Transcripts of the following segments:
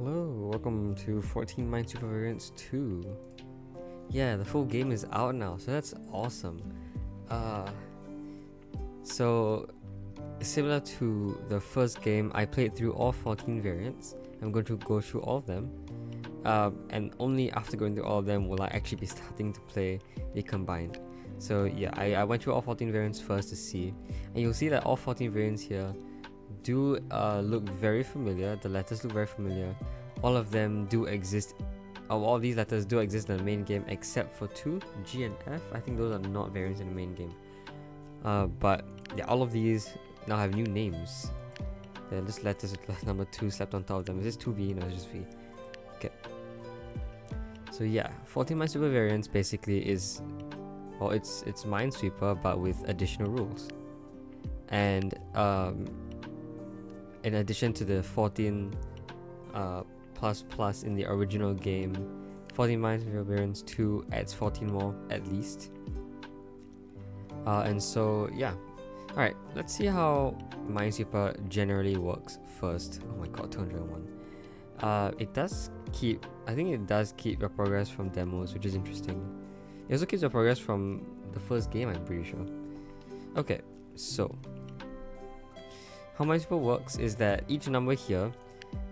Hello, welcome to 14 Minesweeper Variants 2. Yeah, the full game is out now, so that's awesome. So similar to the first game, I played through all 14 variants. I'm going to go through all of them. And only after going through all of them will I actually be starting to play the combined. So yeah, I went through all 14 variants first to see. And you'll see that all 14 variants here do look very familiar. The letters look very familiar. All of them do exist. All these letters do exist in the main game except for two, G and F. I think those are not variants in the main game. But yeah, all of these now have new names. They're just letters with number 2 slapped on top of them. Is this 2V? No, it's just V. Okay. So yeah, 14 Minesweeper variants basically is, well, it's Minesweeper but with additional rules. And in addition to the 14 plus in the original game, 14 Minesweeper variants 2 adds 14 more at least. And so yeah, alright, let's see how Minesweeper generally works first. Oh my god, 201. It does keep, I think it does keep your progress from demos, which is interesting. It also keeps your progress from the first game, I'm pretty sure. Okay, so how Minesweeper works is that each number here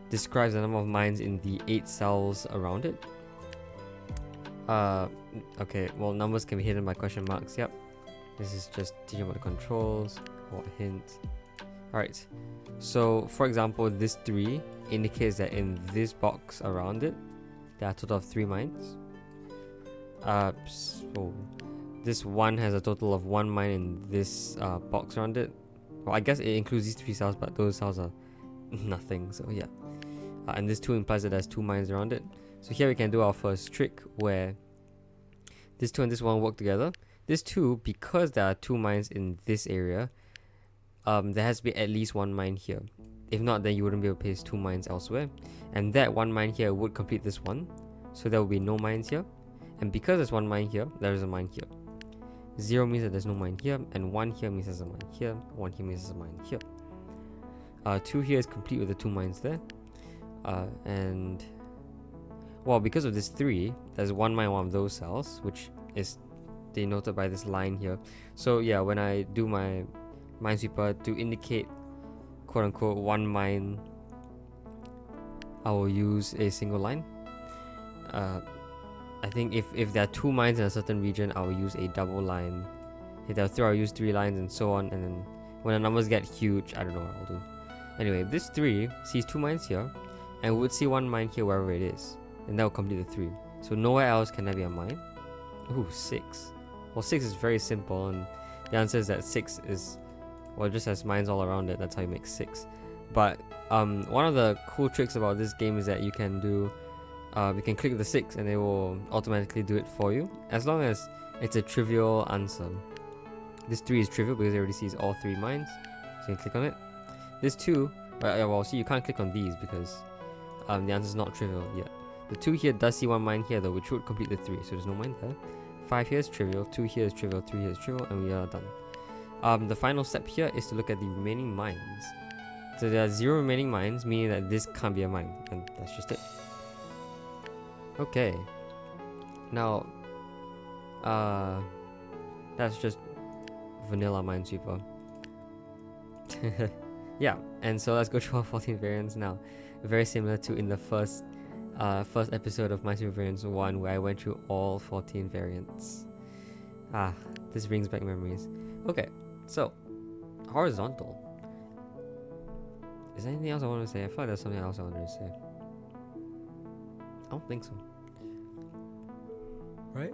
describes the number of mines in the 8 cells around it. Okay, well, numbers can be hidden by question marks. Yep, this is just teaching about the controls or a hint. Alright, so for example, this 3 indicates that in this box around it there are a total of 3 mines. So this 1 has a total of 1 mine in this box around it. Well, I guess it includes these 3 cells, but those cells are nothing, so yeah. And this 2 implies that there's 2 mines around it. So here we can do our first trick where this 2 and this 1 work together. This 2, because there are 2 mines in this area, there has to be at least 1 mine here. If not, then you wouldn't be able to place 2 mines elsewhere. And that 1 mine here would complete this 1. So there will be no mines here. And because there's 1 mine here, there is a mine here. 0 means that there's no mine here, and 1 here means there's a mine here, 1 here means there's a mine here. 2 here is complete with the 2 mines there. And well, because of this 3, there's 1 mine in one of those cells, which is denoted by this line here. So yeah, when I do my Minesweeper to indicate quote unquote 1 mine, I will use a single line. I think if there are 2 mines in a certain region, I will use a double line. If there are 3, I'll use 3 lines and so on. And then when the numbers get huge, I don't know what I'll do. Anyway, this 3 sees 2 mines here and would see 1 mine here wherever it is, and that will complete the 3. So nowhere else can there be a mine. Ooh, 6. Well, 6 is very simple, and the answer is that 6 is, well, it just has mines all around it. That's how you make 6. But one of the cool tricks about this game is that you can do, you can click the 6 and it will automatically do it for you, as long as it's a trivial answer. This 3 is trivial because it already sees all 3 mines, so you can click on it. This 2, well, see, you can't click on these because the answer is not trivial yet. The 2 here does see 1 mine here though, which would complete the 3, so there's no mine there. 5 here is trivial, 2 here is trivial, 3 here is trivial, and we are done. The final step here is to look at the remaining mines. So there are 0 remaining mines, meaning that this can't be a mine, and that's just it. Okay. Now, that's just vanilla Minesweeper. Yeah, and so let's go through all 14 variants now. Very similar to in the first episode of Minesweeper Variants 1, where I went through all 14 variants. This brings back memories. Okay, so horizontal. Is there anything else I want to say? I feel like there's something else I wanted to say. I don't think so. Right?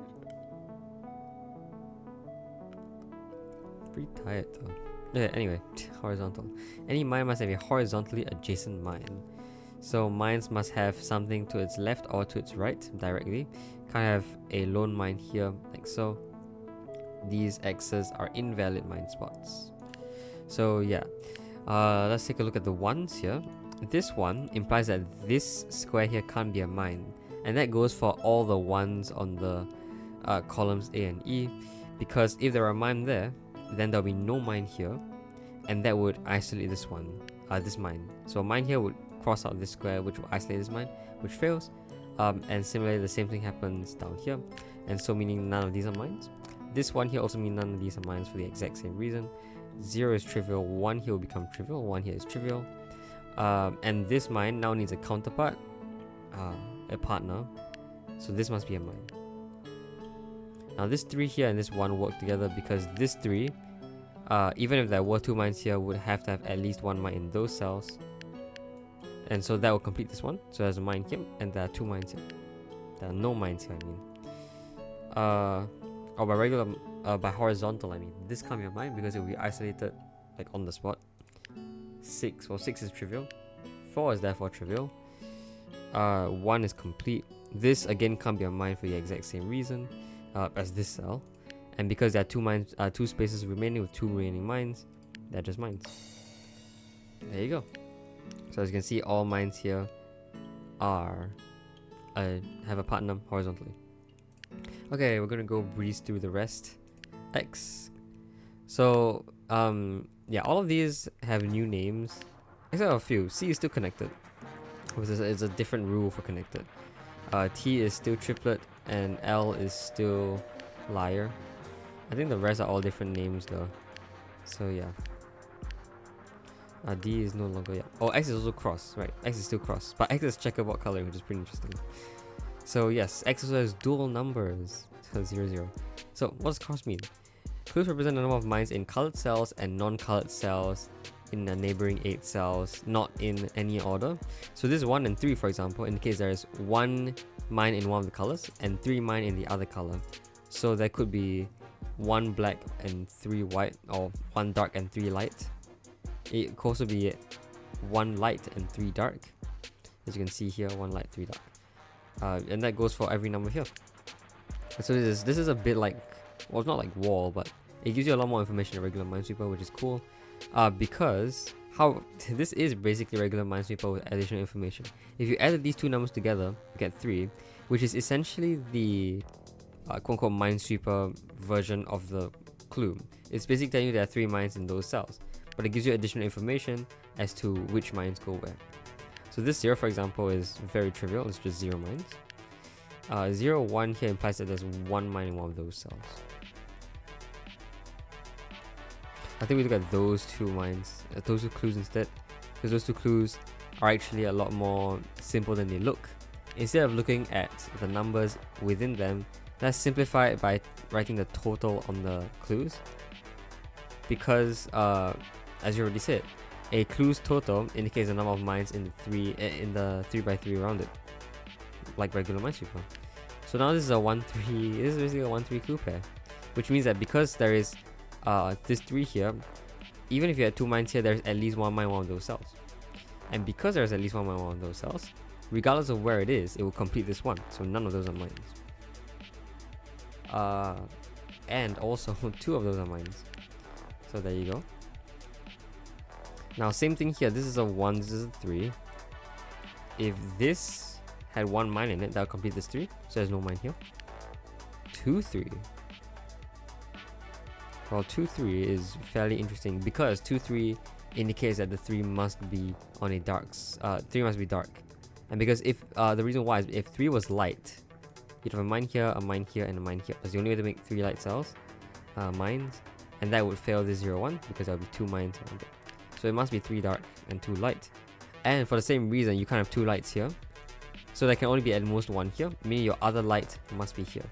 Pretty tired though. Yeah, anyway, horizontal. Any mine must have a horizontally adjacent mine. So mines must have something to its left or to its right directly. Can't have a lone mine here like so. These X's are invalid mine spots. So yeah, let's take a look at the ones here. This one implies that this square here can't be a mine, and that goes for all the ones on the columns A and E, because if there are a mine there, then there'll be no mine here, and that would isolate this one, this mine. So a mine here would cross out this square, which will isolate this mine, which fails. And similarly, the same thing happens down here, and so meaning none of these are mines. This one here also means none of these are mines for the exact same reason. 0 is trivial, 1 here will become trivial, 1 here is trivial. And this mine now needs a counterpart, a partner, so this must be a mine. Now this 3 here and this 1 work together because this 3, even if there were 2 mines here, would have to have at least 1 mine in those cells. And so that will complete this one. So there's a mine here, and there are 2 mines here. There are no mines here, I mean. Or by regular, by horizontal, I mean. This can't be a mine because it will be isolated, like on the spot. 6, well 6 is trivial. 4 is therefore trivial. 1 is complete. This again can't be a mine for the exact same reason as this cell. And because there are 2 mines, 2 spaces remaining with 2 remaining mines, they're just mines. There you go. So as you can see, all mines here are have a partner horizontally. Okay, we're gonna go breeze through the rest. X. So yeah, all of these have new names, except a few. C is still connected. It's a different rule for connected. T is still triplet, and L is still liar. I think the rest are all different names though. So yeah. D is no longer, yeah. Oh, X is also cross, right? X is still cross, but X is checkerboard color, which is pretty interesting. So yes, X also has dual numbers, so 0, 0. So what does cross mean? Clues represent the number of mines in colored cells and non-colored cells in the neighboring 8 cells, not in any order. So this 1 and 3, for example, indicates there is 1 mine in one of the colors and 3 mine in the other color. So there could be 1 black and 3 white, or 1 dark and 3 light. It could also be 1 light and 3 dark. As you can see here, 1 light, 3 dark. And that goes for every number here. So this is a bit like, well, it's not like wall, but it gives you a lot more information than regular Minesweeper, which is cool. Because this is basically regular Minesweeper with additional information. If you added these 2 numbers together, you get 3, which is essentially the quote-unquote Minesweeper version of the clue. It's basically telling you there are 3 mines in those cells, but it gives you additional information as to which mines go where. So this 0, for example, is very trivial. It's just 0 mines. 0, 1 here implies that there's 1 mine in one of those cells. I think we look at those 2 mines, those 2 clues instead, because those 2 clues are actually a lot more simple than they look. Instead of looking at the numbers within them, let's simplify it by writing the total on the clues. Because, as you already said, a clue's total indicates the number of mines in the 3x3 rounded, like regular Minesweeper. So now this is a 1-3. This is basically a 1-3 clue pair, which means that because there is this 3 here, even if you had 2 mines here, there's at least 1 mine in one of those cells. And because there's at least 1 mine in one of those cells, regardless of where it is, it will complete this one. So none of those are mines. And also 2 of those are mines. So there you go. Now same thing here. This is a 1, this is a 3. If this had 1 mine in it, that would complete this 3. So there's no mine here. 2, 3. Well, 2, 3 is fairly interesting because 2, 3 indicates that the 3 must be on a 3 must be dark. And because if the reason why is if 3 was light, you'd have a mine here, and a mine here. That's the only way to make 3 light cells, mines, and that would fail this 0, 1 because there would be 2 mines around it. So it must be 3 dark and 2 light. And for the same reason, you can't have 2 lights here. So there can only be at most 1 here, meaning your other light must be here.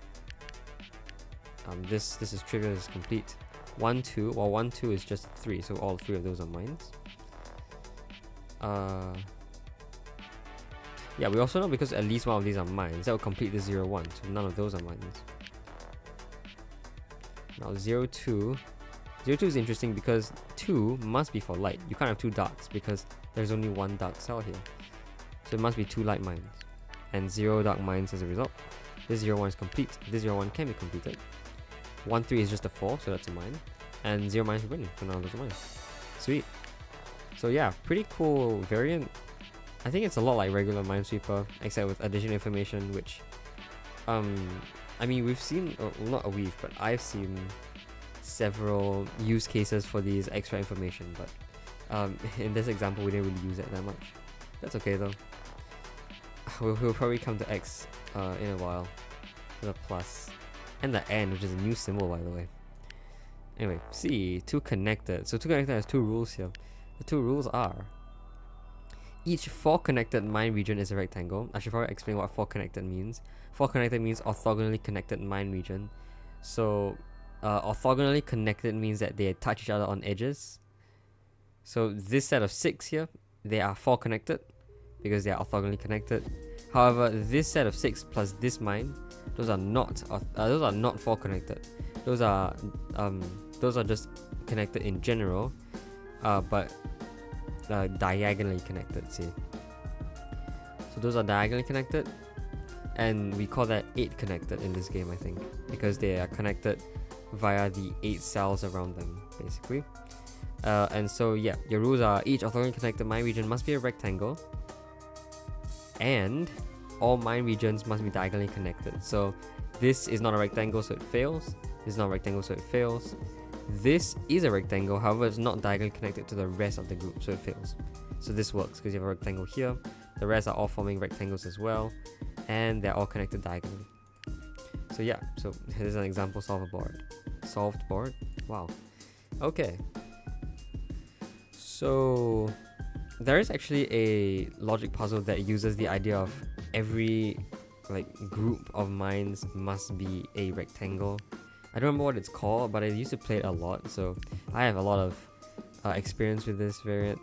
This is trivial, this is complete. 1, 2, well 1, 2 is just 3, so all 3 of those are mines. Yeah, we also know because at least one of these are mines, that will complete the 0, 1, so none of those are mines. Now 0, 2. 0, 2 is interesting because 2 must be for light. You can't have 2 darks because there's only 1 dark cell here. So it must be 2 light mines. And 0 dark mines as a result. This 0, 1 is complete. This 0, 1 can be completed. 1, 3 is just a 4, so that's a mine. And 0 mines is winning, so none of those are mines. Sweet. So yeah, pretty cool variant. I think it's a lot like regular Minesweeper, except with additional information, which, I mean, we've seen, well, not we've, but I've seen several use cases for these extra information, but in this example, we didn't really use it that much. That's okay though. We'll probably come to X in a while. For the plus. And the N, which is a new symbol by the way. Anyway, C, two connected. So two connected has two rules here. The two rules are each 4 connected mine region is a rectangle. I should probably explain what 4 connected means. 4 connected means orthogonally connected mine region. So orthogonally connected means that they touch each other on edges. So this set of 6 here, they are 4 connected because they are orthogonally connected. However, this set of 6 plus this mine, those are not 4 connected. Those are just connected in general, but diagonally connected. See, so those are diagonally connected, and we call that 8 connected in this game, I think, because they are connected via the 8 cells around them, basically. And so yeah, your rules are each orthogonally connected mine region must be a rectangle, and all mine regions must be diagonally connected. So this is not a rectangle, so it fails. This is not a rectangle, so it fails. This is a rectangle, however it's not diagonally connected to the rest of the group, so it fails. So this works because you have a rectangle here, the rest are all forming rectangles as well, and they're all connected diagonally. So yeah, so here's an example solved board. Wow. Okay. So there is actually a logic puzzle that uses the idea of every group of mines must be a rectangle. I don't remember what it's called, but I used to play it a lot, so I have a lot of experience with this variant.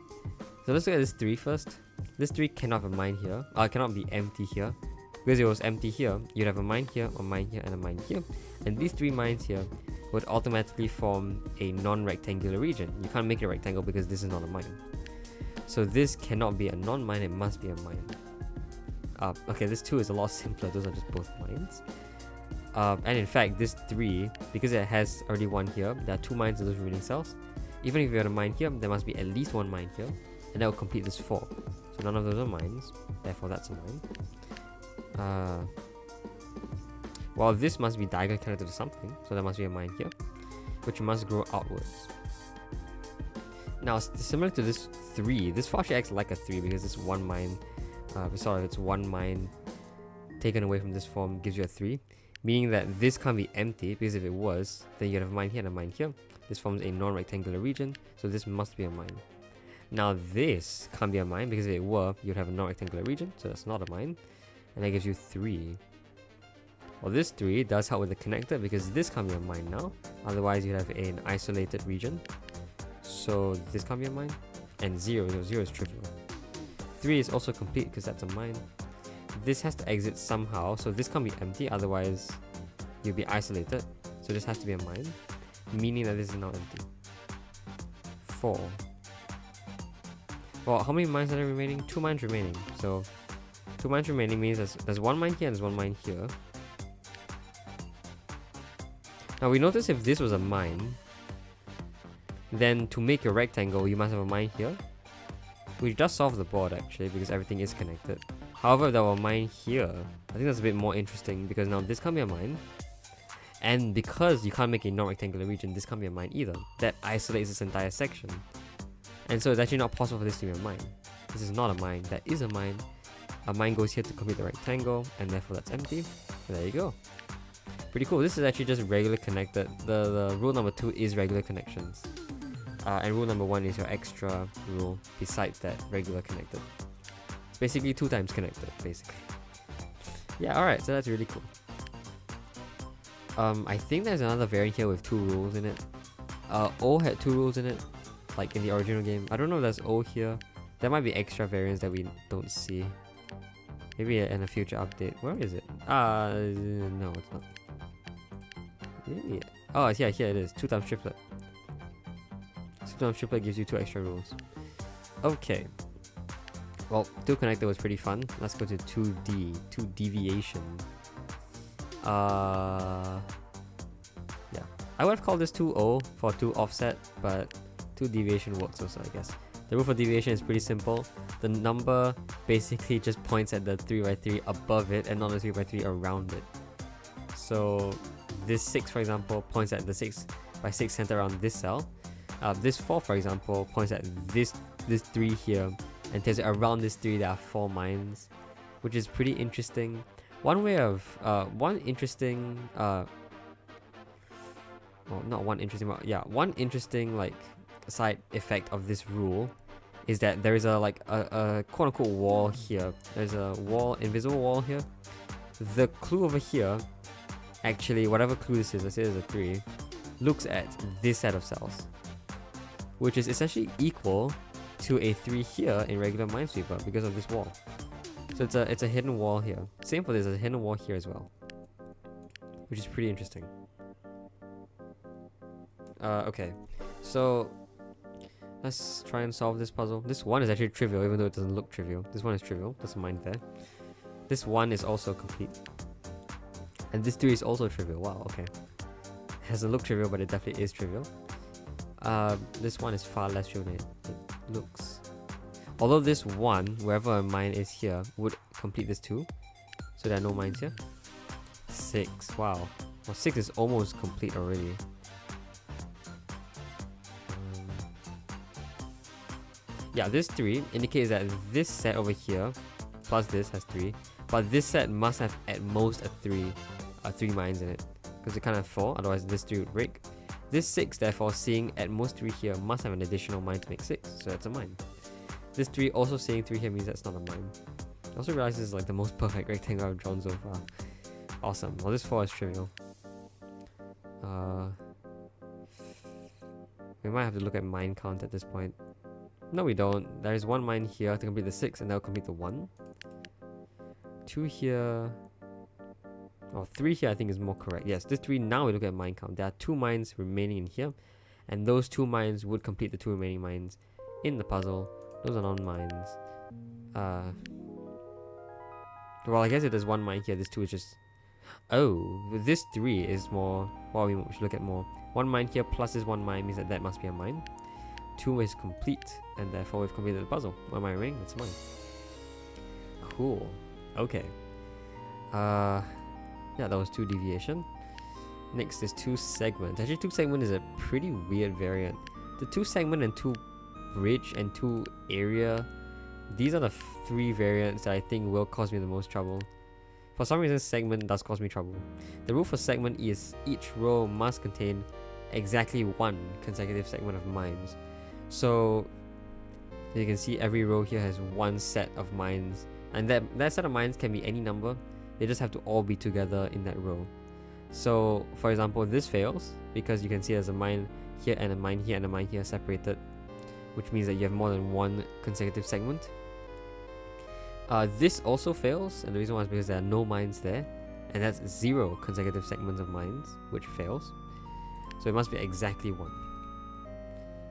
So let's look at this 3 first. This 3 cannot have a mine here. Cannot be empty here. Because if it was empty here, you'd have a mine here, a mine here, and a mine here. And these 3 mines here would automatically form a non-rectangular region. You can't make it a rectangle because this is not a mine. So this cannot be a non-mine, it must be a mine. Okay, this 2 is a lot simpler, those are just both mines. And in fact, this 3, because it has already 1 here, there are 2 mines in those remaining cells. Even if you had a mine here, there must be at least 1 mine here, and that will complete this 4. So none of those are mines, therefore that's a mine. Well, this must be diagonally connected to something, so there must be a mine here, which must grow outwards. Now, similar to this 3, this 4 actually acts like a 3 because this 1 mine, it's 1 mine taken away from this form gives you a 3. Meaning that this can't be empty, because if it was, then you'd have a mine here and a mine here. This forms a non-rectangular region, so this must be a mine. Now this can't be a mine, because if it were, you'd have a non-rectangular region, so that's not a mine. And that gives you 3. Well, this 3 does help with the connector, because this can't be a mine now. Otherwise, you'd have an isolated region. So this can't be a mine. And 0 is trivial. 3 is also complete, because that's a mine. This has to exit somehow, so this can't be empty, otherwise you'll be isolated. So this has to be a mine, meaning that this is now empty. 4. Well, how many mines are there remaining? 2 mines remaining. So 2 mines remaining means there's 1 mine here and there's 1 mine here. Now we notice if this was a mine, then to make a rectangle you must have a mine here. We just solved the board actually, because everything is connected. However, if there were a mine here, I think that's a bit more interesting, because now this can't be a mine, and because you can't make a non-rectangular region, this can't be a mine either. That isolates this entire section, and so it's actually not possible for this to be a mine. This is not a mine, that is a mine. A mine goes here to complete the rectangle, and therefore that's empty. And there you go. Pretty cool. This is actually just regular connected. The rule number 2 is regular connections, and rule number 1 is your extra rule besides that regular connected. Basically 2 times connected, basically. Yeah, alright, so that's really cool. I think there's another variant here with 2 rules in it. O had 2 rules in it, like in the original game. I don't know if there's O here. There might be extra variants that we don't see. Maybe in a future update. Where is it? No, it's not. Really? Oh, yeah, here it is. 2 times triplet. 2 times triplet gives you 2 extra rules. Okay. Well, 2 connected was pretty fun. Let's go to 2D, 2 deviation. Yeah. I would have called this 2O for 2 offset, but 2 deviation works also, I guess. The rule for deviation is pretty simple. The number basically just points at the 3x3 above it and not the 3x3 around it. So this 6, for example, points at the 6x6 center around this cell. This 4, for example, points at this 3 here and tells you around this 3 there are 4 mines, which is pretty interesting. One way of one interesting well, not one interesting, but yeah, one interesting like side effect of this rule is that there is a like a quote unquote wall here. There's a wall, invisible wall here. The clue over here, actually, whatever clue this is, let's say there's a 3, looks at this set of cells, which is essentially equal to a 3 here in regular Minesweeper because of this wall. So it's a hidden wall here. Same for this, there's a hidden wall here as well, which is pretty interesting. Okay, so let's try and solve this puzzle. This one is actually trivial, even though it doesn't look trivial. This one is trivial, there's a mine there. This one is also complete. And this 3 is also trivial. Wow, okay. It doesn't look trivial, but it definitely is trivial. This one is far less trivial than it looks. Although this one, wherever a mine is here, would complete this 2. So there are no mines here. 6, wow. Well, 6 is almost complete already. Yeah, this 3 indicates that this set over here, plus this, has 3. But this set must have at most a 3 mines in it. Because it can't have 4, otherwise this 3 would break. This 6, therefore, seeing at most 3 here, must have an additional mine to make 6, so that's a mine. This 3 also seeing 3 here means that's not a mine. I also realize this is like the most perfect rectangle I've drawn so far. Awesome. Well, this 4 is trivial. We might have to look at mine count at this point. No, we don't. There is 1 mine here to complete the 6, and that will complete the 1. 2 here. Or 3 here I think is more correct. Yes, this 3, now we look at mine count. There are 2 mines remaining in here, and those 2 mines would complete the 2 remaining mines in the puzzle. Those are non-mines. Well, I guess if there's 1 mine here, this 2 is just... Oh, this 3 is more... Well, we should look at more. 1 mine here plus this 1 mine means that that must be a mine. 2 is complete, and therefore we've completed the puzzle. 1 mine remaining, that's mine. Cool. Okay. Yeah, that was 2 deviation. Next is 2 segment. Actually, 2 segment is a pretty weird variant. The 2 segment and 2 bridge and 2 area, these are the 3 variants that I think will cause me the most trouble. For some reason, segment does cause me trouble. The rule for segment is each row must contain exactly 1 consecutive segment of mines. So you can see every row here has 1 set of mines, and that set of mines can be any number. They just have to all be together in that row. So for example, this fails because you can see there's a mine here and a mine here and a mine here separated, which means that you have more than 1 consecutive segment. This also fails, and the reason why is because there are no mines there, and that's 0 consecutive segments of mines, which fails. So it must be exactly 1.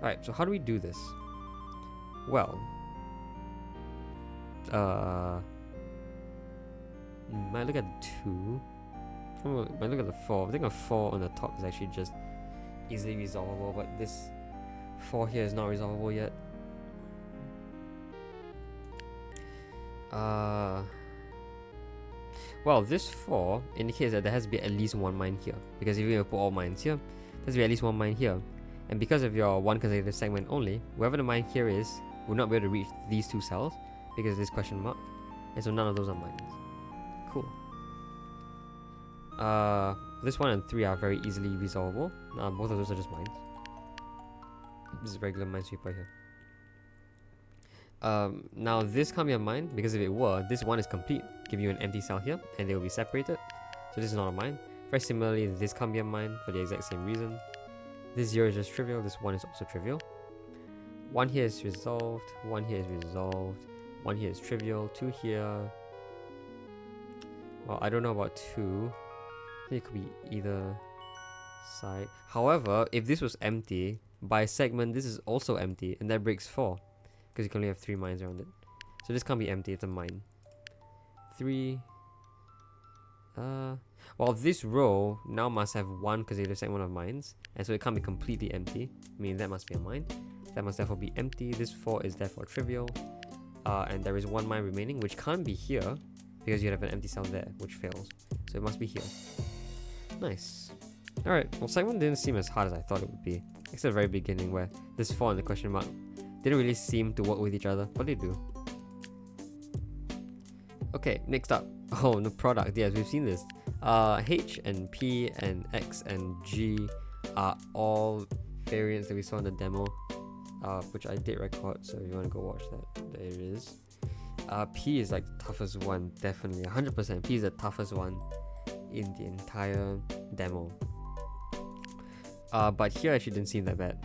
Alright, so how do we do this? Well, might look at 2. Might look at the 4. I think a 4 on the top is actually just easily resolvable, but this 4 here is not resolvable yet. Well, this 4 indicates that there has to be at least 1 mine here, because if you put all mines here, there has to be at least 1 mine here. And because of your 1 consecutive segment only, wherever the mine here is will not be able to reach these 2 cells because of this question mark, and so none of those are mines. Cool. This 1 and 3 are very easily resolvable. Both of those are just mines. This is regular Minesweeper here. Now this can't be a mine, because if it were, this 1 is complete, give you an empty cell here, and they will be separated. So this is not a mine. Very similarly, this can't be a mine for the exact same reason. This 0 is just trivial, this 1 is also trivial. 1 here is resolved, 1 here is resolved, 1 here is trivial, 2 here... Well, I don't know about 2. I think it could be either side. However, if this was empty, by segment this is also empty, and that breaks 4. Because you can only have 3 mines around it. So this can't be empty, it's a mine. 3... Well, this row now must have 1 consecutive segment of mines, and so it can't be completely empty, meaning that must be a mine. That must therefore be empty. This 4 is therefore trivial. And there is 1 mine remaining, which can't be here, because you have an empty cell there, which fails. So it must be here. Nice. Alright, well, segment didn't seem as hard as I thought it would be, except at the very beginning where this 4 and the question mark didn't really seem to work with each other, but they do. Okay, next up. Oh, the product. Yes, we've seen this. H and P and X and G are all variants that we saw in the demo, which I did record, so if you want to go watch that, there it is. P is like the toughest one, definitely, 100%. P is the toughest one in the entire demo. But here actually didn't seem that bad.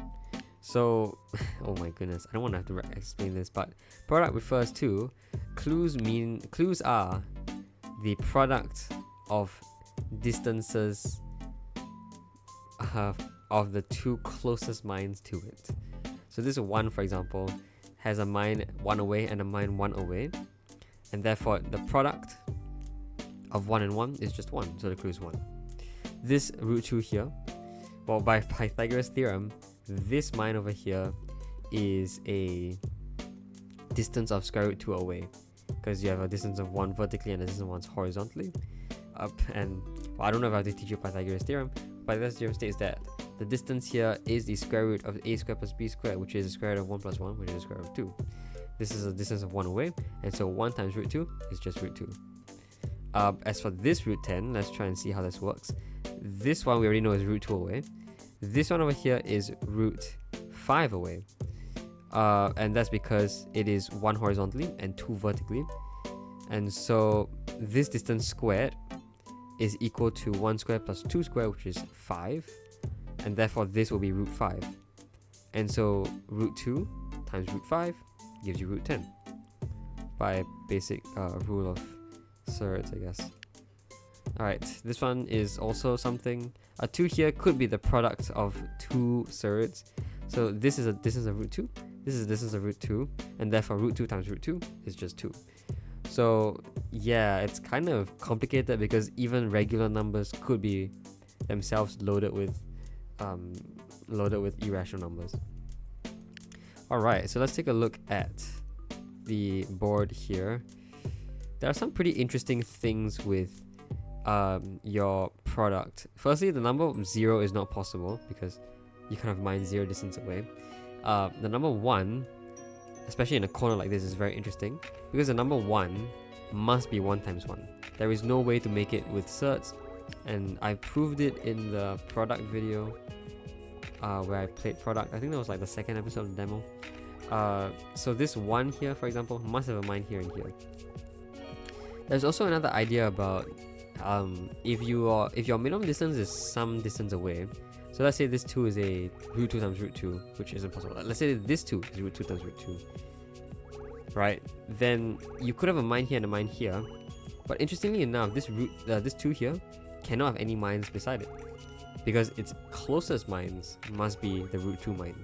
So, oh my goodness, I don't want to have to explain this, but product refers to clues are the product of distances of the two closest mines to it. So this one, for example, has a mine 1 away and a mine 1 away, and therefore the product of 1 and 1 is just 1, so the clue is 1. This root 2 here, well, by Pythagoras theorem, this mine over here is a distance of square root 2 away, because you have a distance of 1 vertically and a distance of 1 horizontally. And well, I don't know if I have to teach you Pythagoras theorem. Pythagoras theorem states that the distance here is the square root of a squared plus b squared, which is the square root of 1 plus 1, which is the square root of 2. This is a distance of 1 away, and so 1 times root 2 is just root 2. As for this root 10, let's try and see how this works. This one we already know is root 2 away. This one over here is root 5 away. And that's because it is 1 horizontally and 2 vertically. And so this distance squared is equal to 1 squared plus 2 squared, which is 5. And therefore this will be root 5. And so root 2 times root 5 gives you root 10. By basic rule of thirds, I guess. Alright, this one is also something. A 2 here could be the product of 2 thirds. So this is a distance of root 2. This is a distance of root 2. And therefore root 2 times root 2 is just 2. So yeah, it's kind of complicated because even regular numbers could be themselves loaded with irrational numbers. Alright, so let's take a look at the board here. There are some pretty interesting things with your product. Firstly, the number of 0 is not possible because you kind of mine 0 distance away. The number 1, especially in a corner like this, is very interesting because the number 1 must be 1 times 1. There is no way to make it with certs, and I proved it in the product video where I played product. I think that was like the second episode of the demo. So this 1 here, for example, must have a mine here and here. There's also another idea about if your minimum distance is some distance away. So let's say this 2 is a root 2 times root 2, which isn't possible. Let's say this 2 is root 2 times root 2. Right? Then you could have a mine here and a mine here. But interestingly enough, this 2 here cannot have any mines beside it, because its closest mines must be the root 2 mines.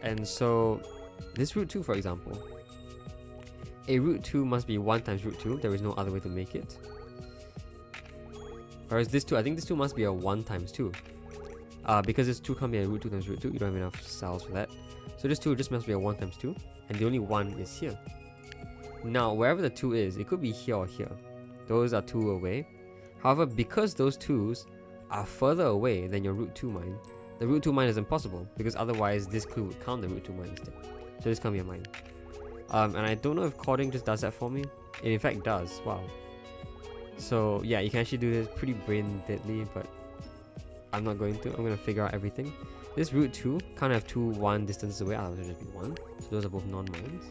And so this root 2, for example, a root 2 must be 1 times root 2. There is no other way to make it. Whereas this 2, I think this 2 must be a 1 times 2. Because this 2 can't be a root 2 times root 2. You don't have enough cells for that. So this 2 just must be a 1 times 2. And the only 1 is here. Now, wherever the 2 is, it could be here or here. Those are 2 away. However, because those 2s are further away than your root 2 mine, the root 2 mine is impossible, because otherwise this clue would count the root 2 mine instead. So this can't be a mine. And I don't know if coding just does that for me. It in fact does. Wow. So yeah, you can actually do this pretty brain deadly, but I'm not going to. I'm going to figure out everything. This root 2 can't have 2 1 distances away. Otherwise it'll just be 1. So those are both non-mines.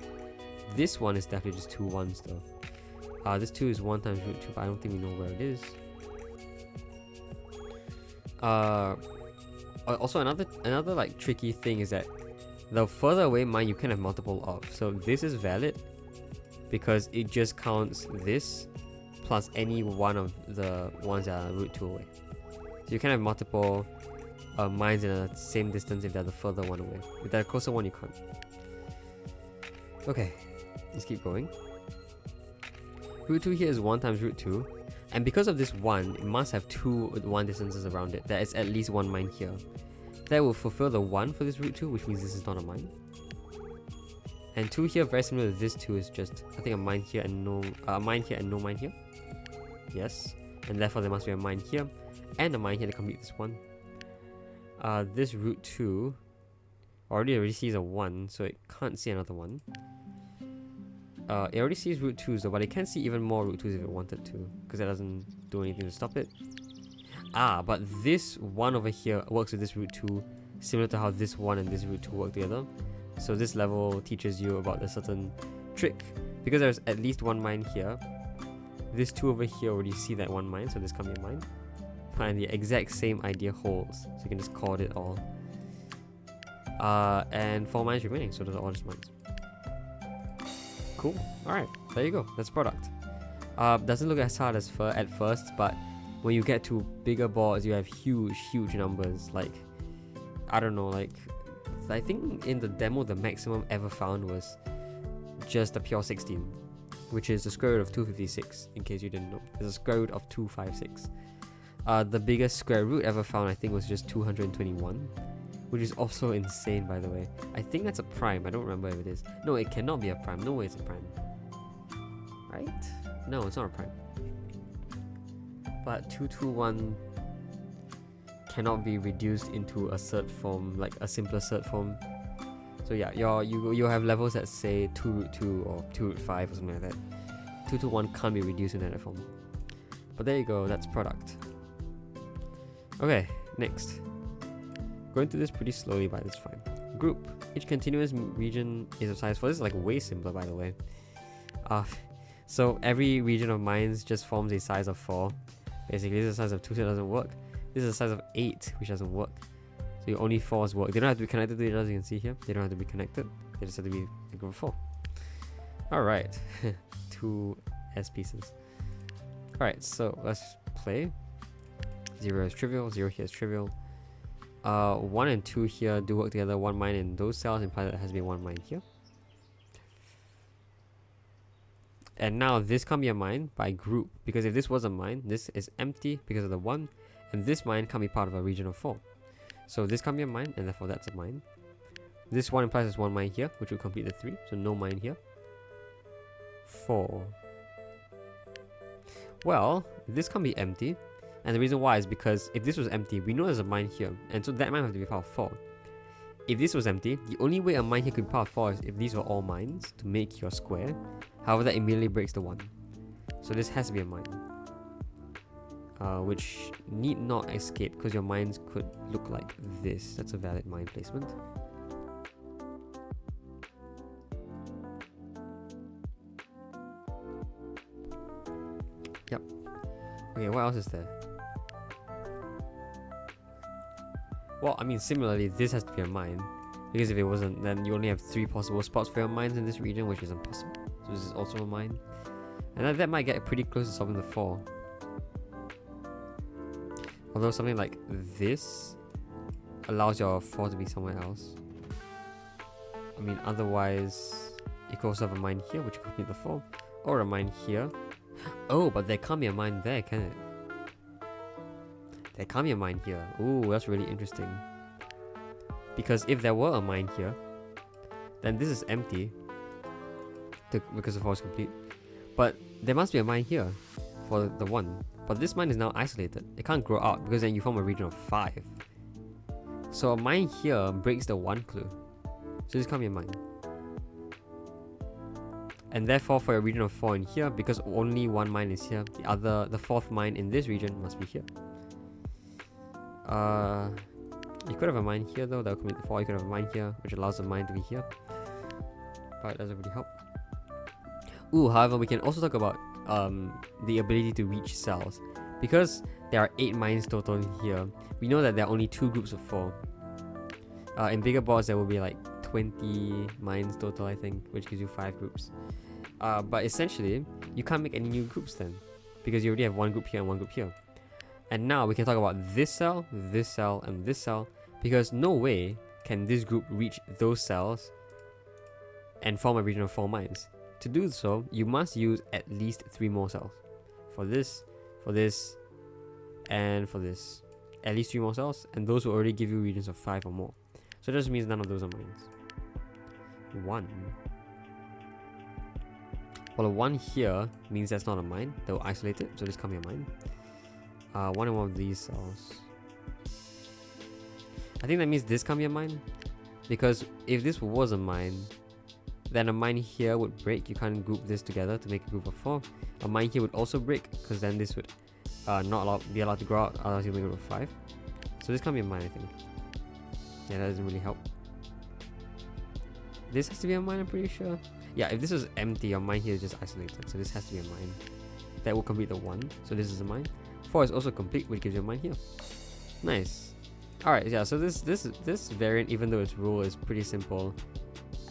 This one is definitely just 2 1s though. This 2 is 1 times root 2, but I don't think we know where it is. Also another like tricky thing is that the further away mine you can have multiple of. So this is valid because it just counts this plus any one of the ones that are root 2 away. So you can have multiple mines in the same distance if they're the further one away. If they're the closer one, you can't. Okay, let's keep going. Root 2 here is 1 times root 2. And because of this 1, it must have 2 1 distances around it. There is at least 1 mine here. That will fulfill the 1 for this root 2, which means this is not a mine. And 2 here, very similar to this 2, is just, I think, a mine here and no mine here and no mine here. Yes. And therefore there must be a mine here and a mine here to complete this 1. This root 2 already sees a 1, so it can't see another 1. It already sees root 2s though, but it can see even more root 2s if it wanted to, because it doesn't do anything to stop it. Ah, but this one over here works with this root 2, similar to how this one and this root 2 work together. So this level teaches you about a certain trick. Because there's at least one mine here, this 2 over here already see that one mine, so this can be a mine. And the exact same idea holds, so you can just call it all. And 4 mines remaining, so those are all just mines. Cool. Alright, there you go. That's product. Doesn't look as hard as at first, but when you get to bigger boards, you have huge numbers. Like, I don't know, like, I think in the demo, the maximum ever found was just a pure 16, which is the square root of 256, in case you didn't know. It's a square root of 256. The biggest square root ever found, I think, was just 221, which is also insane, by the way. I think that's a prime. I don't remember if it is. No, it cannot be a prime. No way it's a prime. Right? No, it's not a prime. But 221 cannot be reduced into a cert form, like a simpler cert form. So yeah, you have levels that say 2 root 2 or 2 root 5 or something like that. 221 can't be reduced in that form. But there you go, that's product. Okay, next. Going through this pretty slowly, but it's fine. Group. Each continuous region is of size 4. This is like way simpler, by the way. So every region of mines just forms a size of 4. Basically, this is the size of 2, so it doesn't work. This is the size of 8, which doesn't work. So only 4s work. They don't have to be connected to each other, as you can see here. They don't have to be connected. They just have to be a group of 4. Alright. 2 S pieces. Alright, so let's play. 0 is trivial, 0 here is trivial. 1 and 2 here do work together. 1 mine in those cells imply that there has to be 1 mine here. And now this can't be a mine by group, because if this was a mine, this is empty because of the 1, and this mine can't be part of a region of 4. So this can't be a mine, and therefore that's a mine. This 1 implies there's 1 mine here, which will complete the 3, so no mine here. 4. Well, this can't be empty, and the reason why is because if this was empty, we know there's a mine here, and so that mine have to be part of 4. If this was empty, the only way a mine here could be part of 4 is if these were all mines to make your square. However, that immediately breaks the 1. So this has to be a mine. Which need not escape, because your mines could look like this. That's a valid mine placement. Yep. Okay, what else is there? Well, I mean, similarly, this has to be a mine, because if it wasn't, then you only have 3 possible spots for your mines in this region, which is impossible. So this is also a mine. And that might get pretty close to solving the 4. Although something like this allows your 4 to be somewhere else. I mean, otherwise, you could also have a mine here, which could complete the 4. Or a mine here. Oh, but there can't be a mine there, can it? There can't be a mine here. Ooh, that's really interesting. Because if there were a mine here, then this is empty. Because the 4 is complete. But there must be a mine here for the 1. But this mine is now isolated. It can't grow out because then you form a region of 5. So a mine here breaks the 1 clue. So this can't be a mine. And therefore for a region of 4 in here, because only 1 mine is here, the 4th mine in this region must be here. You could have a mine here though, that would commit the 4. You could have a mine here, which allows the mine to be here. But it doesn't really help. Ooh, however, we can also talk about the ability to reach cells. Because there are 8 mines total in here, we know that there are only 2 groups of 4. In bigger boards, there will be like 20 mines total, I think, which gives you 5 groups. But essentially, you can't make any new groups then, because you already have 1 group here and 1 group here. And now we can talk about this cell, and this cell, because no way can this group reach those cells and form a region of 4 mines. To do so, you must use at least 3 more cells. For this, and for this. At least 3 more cells, and those will already give you regions of 5 or more. So it just means none of those are mines. 1. Well, a 1 here means that's not a mine. They'll isolate it, so this can't be a mine. 1 in 1 of these cells. I think that means this can't be a mine, because if this was a mine, then a mine here would break. You can't group this together to make a group of 4. A mine here would also break, because then this would be allowed to grow out, otherwise you make a group of 5. So this can't be a mine, I think. Yeah, that doesn't really help. This has to be a mine, I'm pretty sure. Yeah, if this was empty, your mine here is just isolated, so this has to be a mine. That will complete the 1, so this is a mine. 4 is also complete, which gives you a mine here. Nice. Alright, yeah, so this variant, even though its rule is pretty simple,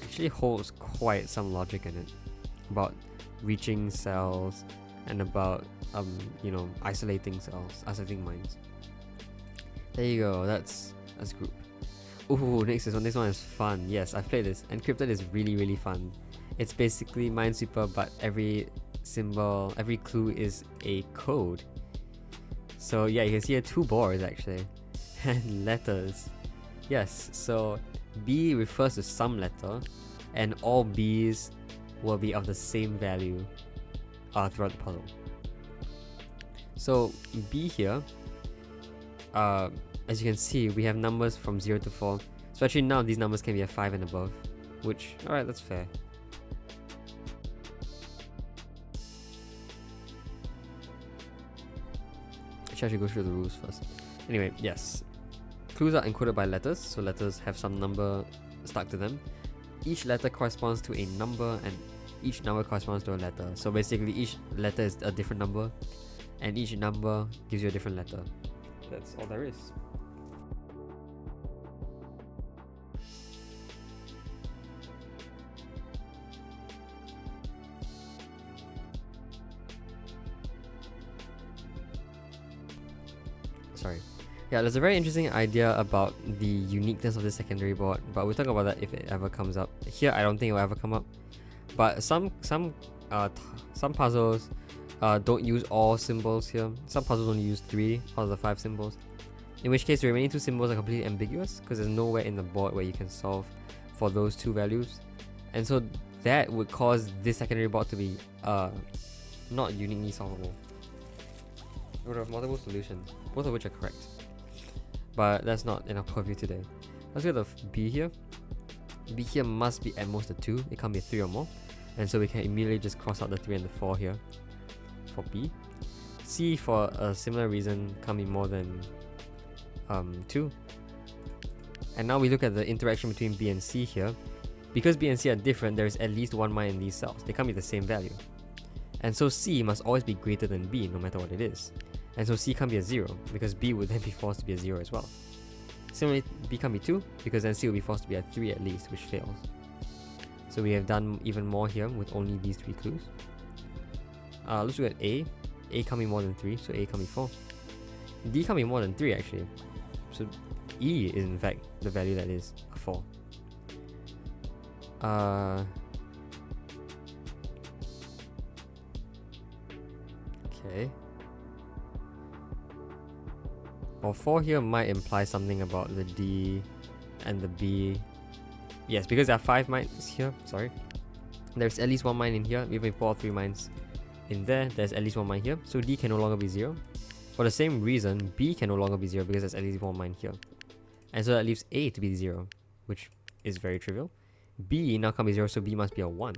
actually holds quite some logic in it. About reaching cells, and about, you know, isolating cells, isolating mines. There you go, that's group. Ooh, next one is fun. Yes, I've played this. Encrypted is really, really fun. It's basically Minesweeper, but every symbol, every clue is a code. So yeah, you can see here 2 boards actually. And letters. Yes, so B refers to some letter, and all B's will be of the same value throughout the puzzle. So B here, as you can see, we have numbers from 0 to 4. So actually none of these numbers can be a 5 and above, which, alright, that's fair. Actually, I should go through the rules first. Anyway, yes. Clues are encoded by letters, so letters have some number stuck to them. Each letter corresponds to a number, and each number corresponds to a letter. So basically each letter is a different number, and each number gives you a different letter. That's all there is. Sorry. Yeah, there's a very interesting idea about the uniqueness of the secondary board, but we'll talk about that if it ever comes up. Here, I don't think it will ever come up. But some puzzles don't use all symbols here. Some puzzles only use 3 out of the 5 symbols. In which case, the remaining 2 symbols are completely ambiguous because there's nowhere in the board where you can solve for those 2 values. And so that would cause this secondary board to be not uniquely solvable. It would have multiple solutions, both of which are correct. But that's not in our purview today. Let's go to B here. B here must be at most a 2, it can't be a 3 or more. And so we can immediately just cross out the 3 and the 4 here for B. C, for a similar reason, can't be more than 2. And now we look at the interaction between B and C here. Because B and C are different, there is at least 1 mine in these cells. They can't be the same value. And so C must always be greater than B, no matter what it is. And so C can't be a 0, because B would then be forced to be a 0 as well. Similarly, B can't be 2, because then C will be forced to be a 3 at least, which fails. So we have done even more here with only these 3 clues. Let's look at A. A can't be more than 3, so A can't be 4. D can't be more than 3 actually. So E is in fact the value that is a 4. Okay. Well, 4 here might imply something about the D and the B. Yes, because there are 5 mines here, sorry. There's at least 1 mine in here, even if we put all 3 mines in there, there's at least 1 mine here. So D can no longer be 0. For the same reason, B can no longer be 0 because there's at least 1 mine here. And so that leaves A to be 0, which is very trivial. B now can't be 0, so B must be a 1.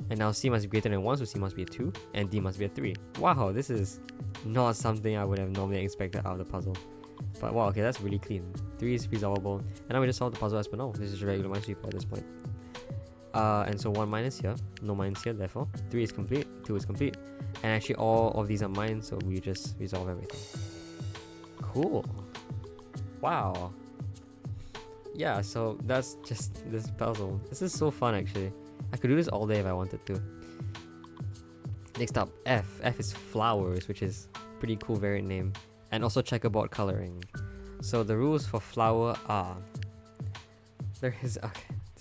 And now C must be greater than 1, so C must be a 2, and D must be a 3. Wow, this is not something I would have normally expected out of the puzzle. But wow, okay, that's really clean. 3 is resolvable. And now we just solve the puzzle as per normal. This is regular Minesweeper at this point. And so 1 mine is here, no mines here, therefore 3 is complete, 2 is complete. And actually all of these are mines, so we just resolve everything. Cool. Wow. Yeah, so that's just this puzzle. This is so fun actually. I could do this all day if I wanted to. Next up, F. F is flowers, which is a pretty cool variant name. And also checkerboard coloring. So the rules for flower are... okay, this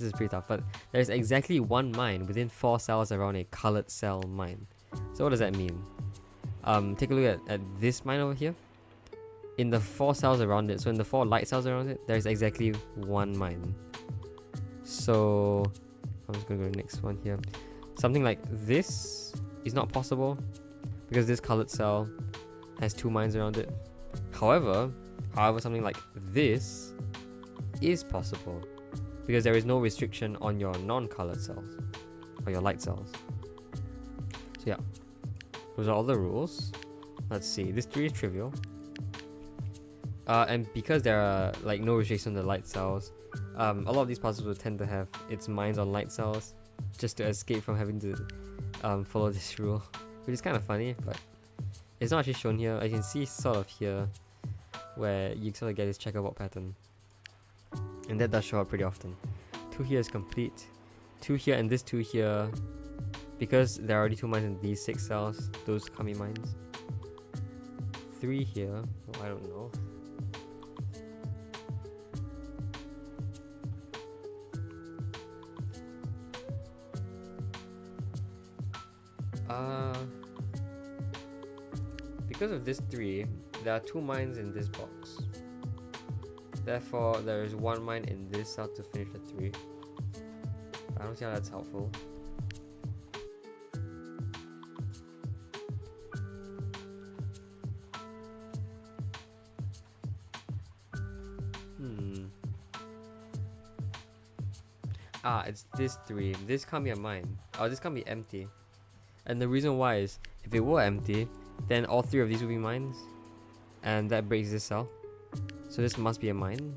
is pretty tough, but there's exactly 1 mine within 4 cells around a colored cell mine. So what does that mean? Take a look at this mine over here. In the 4 cells around it, so in the 4 light cells around it, there's exactly 1 mine. So I'm just gonna go to the next one here. Something like this is not possible because this colored cell has 2 mines around it. However, something like this is possible because there is no restriction on your non-colored cells or your light cells. So yeah, those are all the rules. Let's see, this 3 is trivial. And because there are like no restriction on the light cells, a lot of these puzzles will tend to have its mines on light cells, just to escape from having to follow this rule, which is kind of funny, but it's not actually shown here. I can see sort of here where you sort of get this checkerboard pattern, and that does show up pretty often. 2 here is complete. 2 here and this 2 here, because there are already 2 mines in these 6 cells, those can't be mines. 3 here, oh, I don't know. Because of this 3, there are 2 mines in this box. Therefore, there is 1 mine in this cell to finish the 3. I don't see how that's helpful. It's this 3. This can't be a mine. Oh, this can't be empty. And the reason why is, if it were empty, then all 3 of these would be mines, and that breaks this cell. So this must be a mine.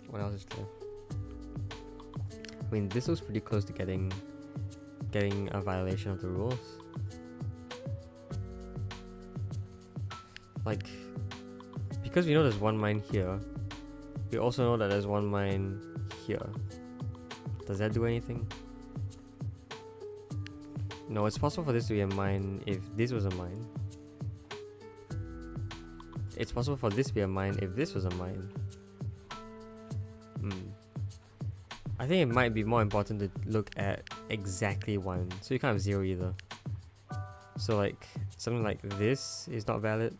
What else is there? I mean, this looks pretty close to getting a violation of the rules. Like, because we know there's 1 mine here, we also know that there's 1 mine here. Does that do anything? No, it's possible for this to be a mine if this was a mine. It's possible for this to be a mine if this was a mine. I think it might be more important to look at exactly 1, so you can't have 0 either. So like, something like this is not valid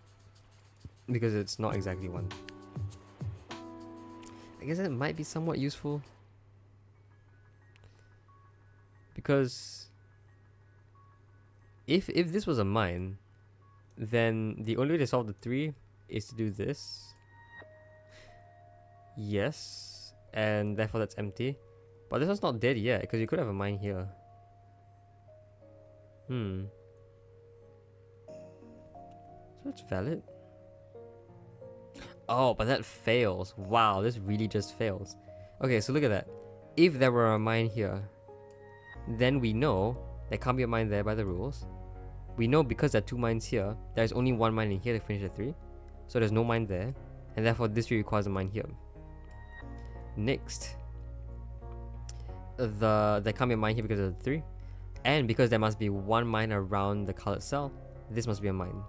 because it's not exactly 1. I guess it might be somewhat useful, because if this was a mine, then the only way to solve the 3 is to do this. Yes, and therefore that's empty. But this one's not dead yet, because you could have a mine here. So that's valid. Oh, but that fails. Wow, this really just fails. Okay, so look at that. If there were a mine here, then we know there can't be a mine there by the rules. We know because there are 2 mines here, there's only 1 mine in here to finish the 3. So there's no mine there, and therefore this 3 requires a mine here. Next, there can't be a mine here because of the 3. And because there must be 1 mine around the colored cell, this must be a mine.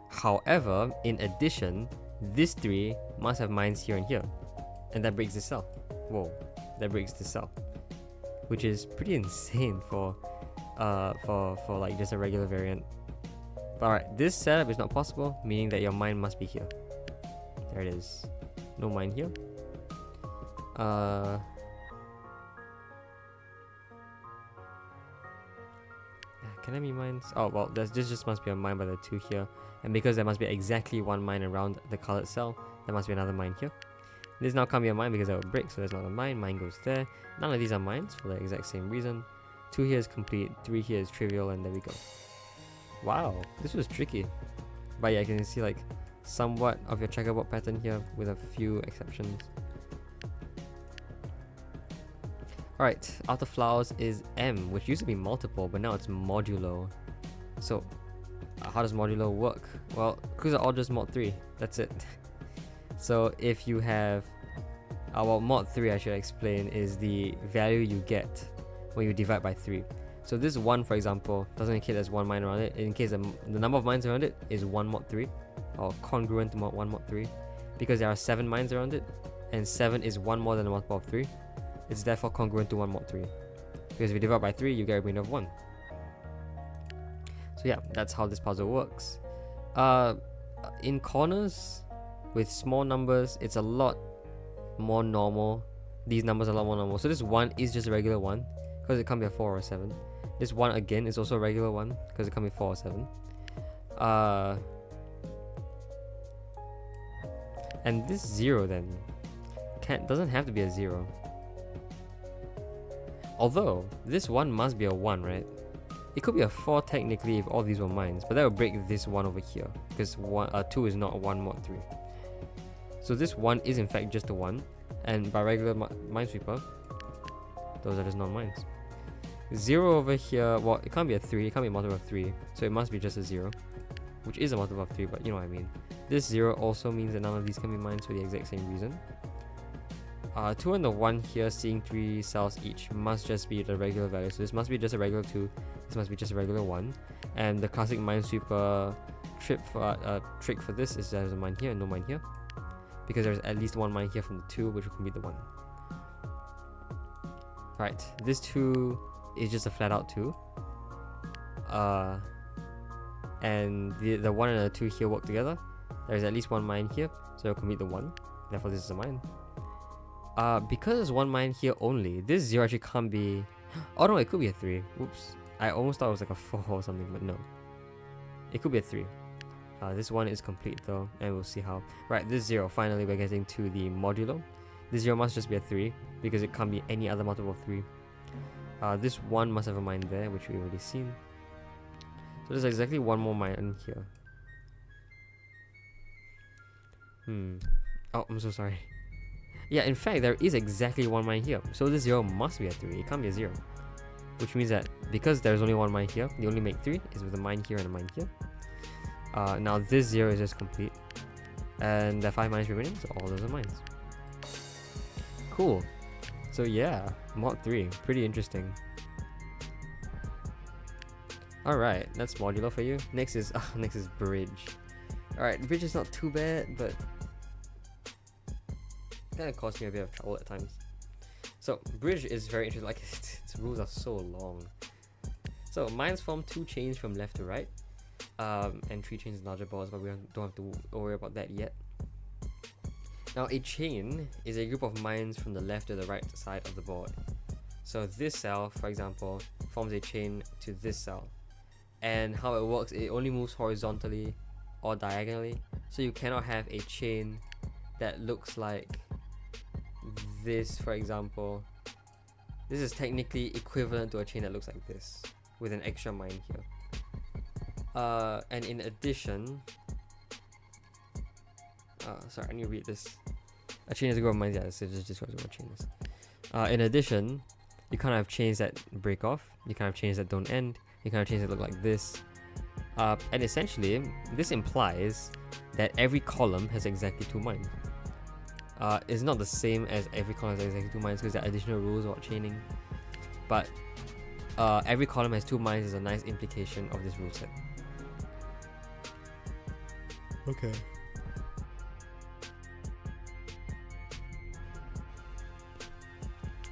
However, in addition, this 3 must have mines here and here, and that breaks this cell. Whoa, that breaks this cell, which is pretty insane for like just a regular variant. But alright, this setup is not possible, meaning that your mine must be here. There it is. No mine here. Can there be mines? Oh well, this just must be a mine by the 2 here, and because there must be exactly 1 mine around the colored cell, there must be another mine here. This now can't be a mine because that would break, so there's not a mine. Mine goes there. None of these are mines for the exact same reason. 2 here is complete, 3 here is trivial, and there we go. Wow, this was tricky. But yeah, you can see like somewhat of your checkerboard pattern here with a few exceptions. Alright, after flowers is M, which used to be multiple, but now it's modulo. So, how does modulo work? Well, because they're all just mod 3, that's it. So if you have, well, mod 3 I should explain is the value you get when you divide by 3. So this 1, for example, doesn't indicate there's 1 mine around it. It indicates the number of mines around it is 1 mod 3, or congruent to 1 mod 3, because there are 7 mines around it, and 7 is 1 more than the multiple of 3. It's therefore congruent to 1 mod 3, because if you divide by 3, you get a remainder of 1. So yeah, that's how this puzzle works. In corners with small numbers, it's a lot more normal. These numbers are a lot more normal. So this 1 is just a regular 1, because it can't be a 4 or a 7. This 1 again is also a regular 1, because it can't be 4 or 7. And this 0 then doesn't have to be a 0. Although this 1 must be a 1, right? It could be a 4 technically if all these were mines, but that would break this 1 over here because 2 is not 1 mod 3. So this 1 is in fact just a 1, and by regular Minesweeper, those are just non-mines. 0 over here, well, it can't be a 3, it can't be a multiple of 3, so it must be just a 0, which is a multiple of 3, but you know what I mean. This 0 also means that none of these can be mines for the exact same reason. 2 and the 1 here, seeing 3 cells each, must just be the regular value. So this must be just a regular 2, this must be just a regular 1. And the classic Minesweeper trick for this is there's a mine here and no mine here, because there's at least one mine here from the 2, which will complete the 1. Right, this 2 is just a flat out 2. And the 1 and the 2 here work together. There's at least one mine here, so it'll complete the 1. Therefore, this is a mine. Because there's one mine here only, this 0 actually can't be... Oh no, it could be a 3. Oops. I almost thought it was like a 4 or something, but no. It could be a 3. This 1 is complete though, and we'll see how. Right, this 0, finally we're getting to the modulo. This 0 must just be a 3, because it can't be any other multiple of 3. This 1 must have a mine there, which we've already seen. So there's exactly one more mine here. Oh, I'm so sorry. Yeah, in fact, there is exactly one mine here. So this 0 must be a 3. It can't be a 0. Which means that because there's only one mine here, the only make 3 is with a mine here and a mine here. Now this 0 is just complete. And there are 5 mines remaining, so all those are mines. Cool. So yeah, mod 3. Pretty interesting. Alright, that's modular for you. Next is bridge. Alright, bridge is not too bad, but kind of caused me a bit of trouble at times. So bridge is very interesting. Like its rules are so long. So mines form 2 chains from left to right, and 3 chains in larger balls, but we don't have to worry about that yet. Now a chain is a group of mines from the left to the right side of the board. So this cell, for example, forms a chain to this cell, and how it works, it only moves horizontally or diagonally. So you cannot have a chain that looks like this, for example. This is technically equivalent to a chain that looks like this with an extra mine here. And in addition, sorry, I need to read this. A chain is a group of mines. Yeah, this just describes what a chain is. In addition, you can't have chains that break off. You can't have chains that don't end. You can't have chains that look like this. And essentially, this implies that every column has exactly 2 mines. It's not the same as every column has exactly 2 mines because there are additional rules about chaining. But every column has 2 mines is a nice implication of this rule set. Okay.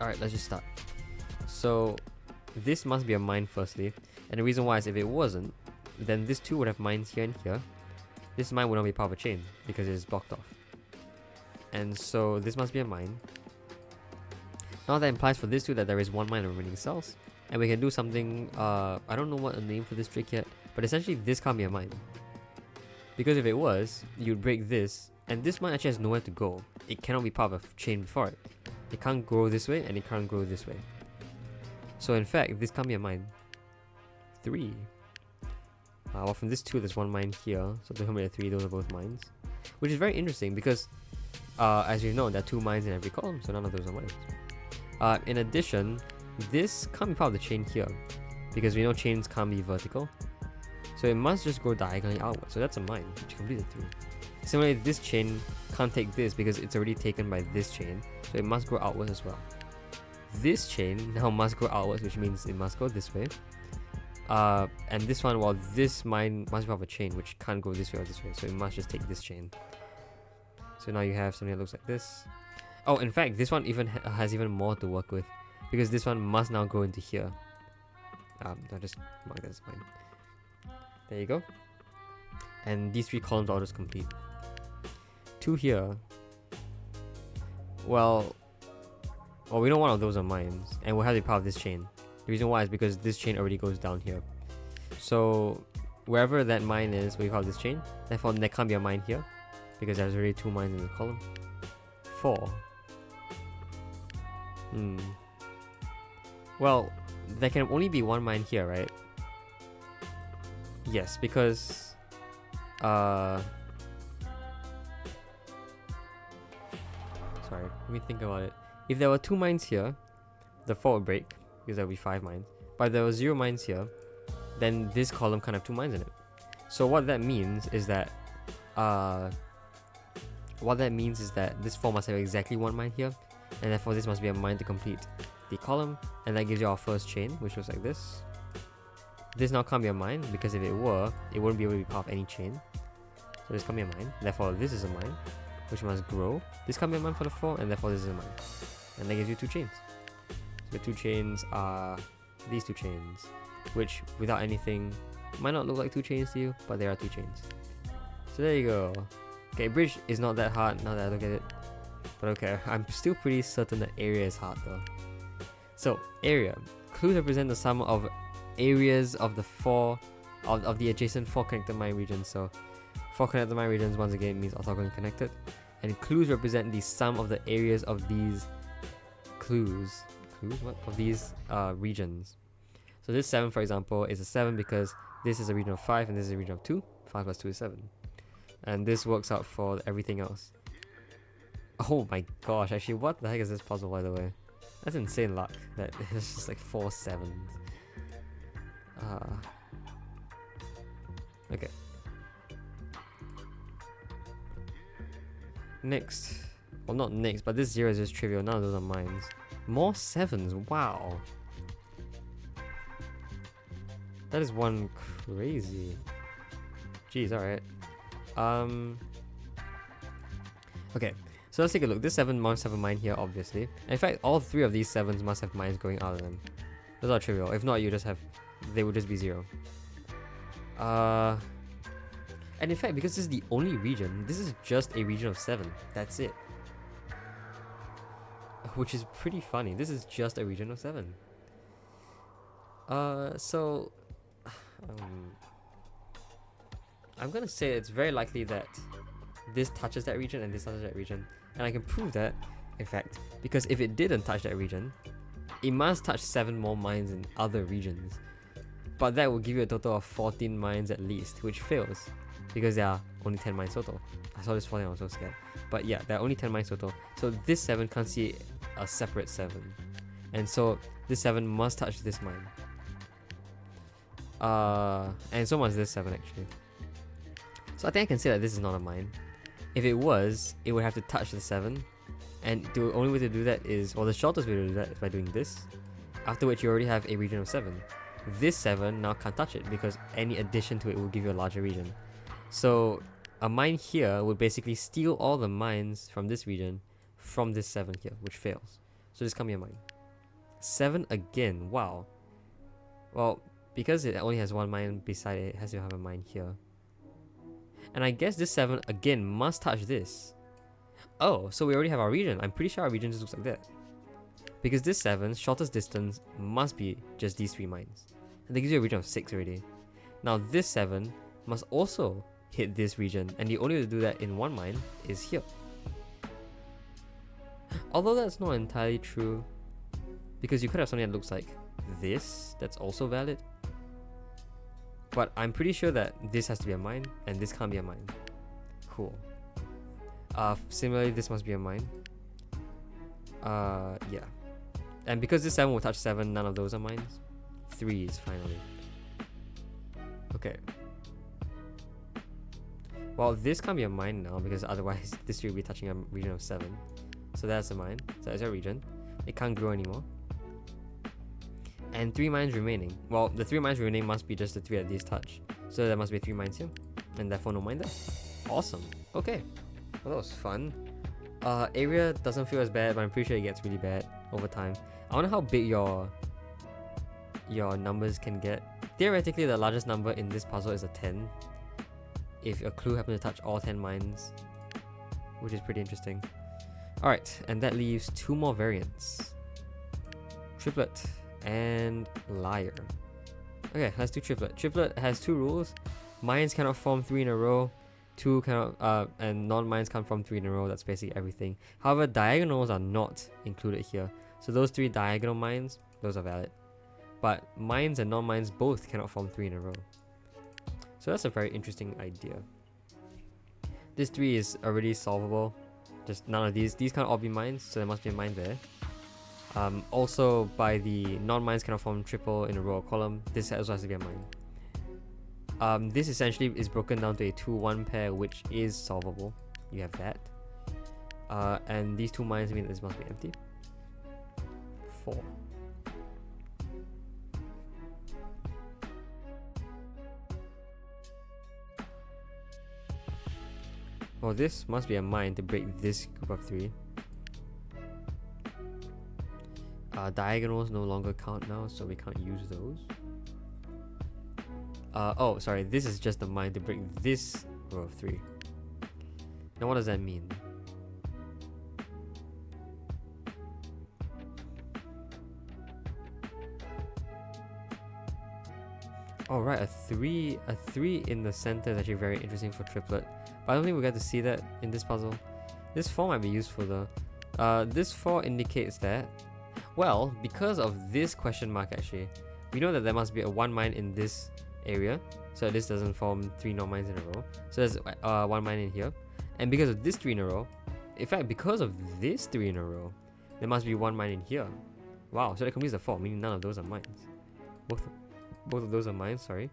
Alright, let's just start. So this must be a mine firstly, and the reason why is if it wasn't, then this 2 would have mines here and here. This mine would not be part of a chain because it is blocked off. And so this must be a mine. Now that implies for this 2 that there is 1 mine of remaining cells, and we can do something, I don't know what a name for this trick yet, but essentially this can't be a mine. Because if it was, you'd break this, and this mine actually has nowhere to go. It cannot be part of a chain before it. It can't grow this way, and it can't grow this way. So in fact, this can't be a mine. 3. Well, from this 2, there's 1 mine here, so to come with 3, those are both mines. Which is very interesting because, as you know, there are 2 mines in every column, so none of those are mines. In addition, this can't be part of the chain here, because we know chains can't be vertical. So it must just go diagonally outward, so that's a mine, which completes 3. Similarly, this chain can't take this because it's already taken by this chain, so it must go outwards as well. This chain now must go outwards, which means it must go this way. And this one, well, this mine must be part of a chain, which can't go this way or this way, so it must just take this chain. So now you have something that looks like this. Oh, in fact, this one even has even more to work with, because this one must now go into here. I'll just mark that as mine. There you go. And these 3 columns are just complete. 2 here. Well, we know one of those are mines, and we'll have to be part of this chain. The reason why is because this chain already goes down here. So wherever that mine is, we call this chain. Therefore, there can't be a mine here. because there's already 2 mines in the column. 4. Well, there can only be 1 mine here, right? Yes, because sorry, let me think about it. If there were 2 mines here, the 4 would break because there would be 5 mines. But if there were 0 mines here, then this column can't have 2 mines in it. So what that means is that this 4 must have exactly 1 mine here, and therefore this must be a mine to complete the column, and that gives you our first chain, which looks like this. This now can't be a mine, because if it were, it wouldn't be able to be part of any chain. So this can't be a mine, therefore this is a mine, which must grow. This can't be a mine for the 4, and therefore this is a mine. And that gives you 2 chains. So the 2 chains are these 2 chains, which without anything might not look like 2 chains to you, but there are 2 chains. So there you go. Okay, bridge is not that hard now that I look at it. But okay, I'm still pretty certain that area is hard though. So, area. Clues represent the sum of areas of the 4 of the adjacent 4 connected mine regions. So 4 connected mine regions once again means orthogonally connected. And clues represent the sum of the areas of these of these regions. So this 7, for example, is a 7 because this is a region of 5 and this is a region of 2. 5 plus 2 is 7. And this works out for everything else. Oh my gosh, actually, what the heck is this puzzle, by the way? That's insane luck that it's just like 4 7s. Okay. Next. Well, not next, but this 0 is just trivial. None of those are mines. More 7s. Wow. That is one crazy. Jeez, alright. Okay, so let's take a look. This 7 must have a mine here, obviously. And in fact, all 3 of these 7s must have mines going out of them. Those are trivial. If not, you just have... they would just be 0. And in fact, because this is the only region, this is just a region of 7. That's it. Which is pretty funny. This is just a region of 7. So... I'm gonna say it's very likely that this touches that region and this touches that region. And I can prove that, in fact, because if it didn't touch that region, it must touch 7 more mines in other regions. But that will give you a total of 14 mines at least, which fails, because there are only 10 mines total. I saw this 14, I was so scared. But yeah, there are only 10 mines total. So this 7 can't see a separate 7. And so this 7 must touch this mine. And so must this 7 actually. So I think I can say that this is not a mine. If it was, it would have to touch the 7. And the only way to do that is, or the shortest way to do that is by doing this. After which you already have a region of 7. This 7 now can't touch it because any addition to it will give you a larger region. So a mine here would basically steal all the mines from this region from this 7 here, which fails. So this can't be a mine. 7 again, wow. Well, because it only has 1 mine beside it, it has to have a mine here. And I guess this 7 again must touch this. Oh, so we already have our region. I'm pretty sure our region just looks like that. Because this 7's shortest distance must be just these 3 mines. And that gives you a region of 6 already. Now this 7 must also hit this region, and the only way to do that in 1 mine is here. Although that's not entirely true, because you could have something that looks like this, that's also valid. But I'm pretty sure that this has to be a mine, and this can't be a mine. Cool. Similarly, this must be a mine. Yeah. And because this 7 will touch 7, none of those are mines. 3s, finally. Okay. Well, this can't be a mine now, because otherwise this will be touching a region of 7. So that's a mine. So that's a region. It can't grow anymore. And 3 mines remaining. Well, the 3 mines remaining must be just the 3 that these touch. So there must be 3 mines here. And therefore no mine there. Awesome. Okay. Well, that was fun. Area doesn't feel as bad, but I'm pretty sure it gets really bad over time. I wonder how big your numbers can get. Theoretically, the largest number in this puzzle is a 10. If a clue happens to touch all 10 mines. Which is pretty interesting. Alright, and that leaves 2 more variants. Triplet and liar. Okay, let's do triplet. Triplet has 2 rules. Mines cannot form 3 in a row. 2 cannot, and non-mines can't form 3 in a row. That's basically everything. However, diagonals are not included here. So those 3 diagonal mines, those are valid. But mines and non-mines both cannot form 3 in a row. So that's a very interesting idea. This 3 is already solvable. Just none of these. These can't all be mines, so there must be a mine there. Also, by the non-mines cannot form triple in a row or column. This also has to be a mine. This essentially is broken down to a 2-1 pair, which is solvable. You have that. And these 2 mines mean that this must be empty. 4. Oh, this must be a mine to break this group of 3. Diagonals no longer count now, so we can't use those. Oh, sorry, this is just a mine to break this row of 3. Now what does that mean? Oh right, a 3 in the center is actually very interesting for triplet. But I don't think we get to see that in this puzzle. This 4 might be useful though. This 4 indicates that, well, because of this question mark actually, we know that there must be a 1 mine in this area, so this doesn't form 3 non-mines in a row. So there's 1 mine in here. And because of this 3 in a row, in fact, because of this 3 in a row, there must be 1 mine in here. Wow, so that completes the 4, meaning none of those are mines. Both of those are mines, sorry.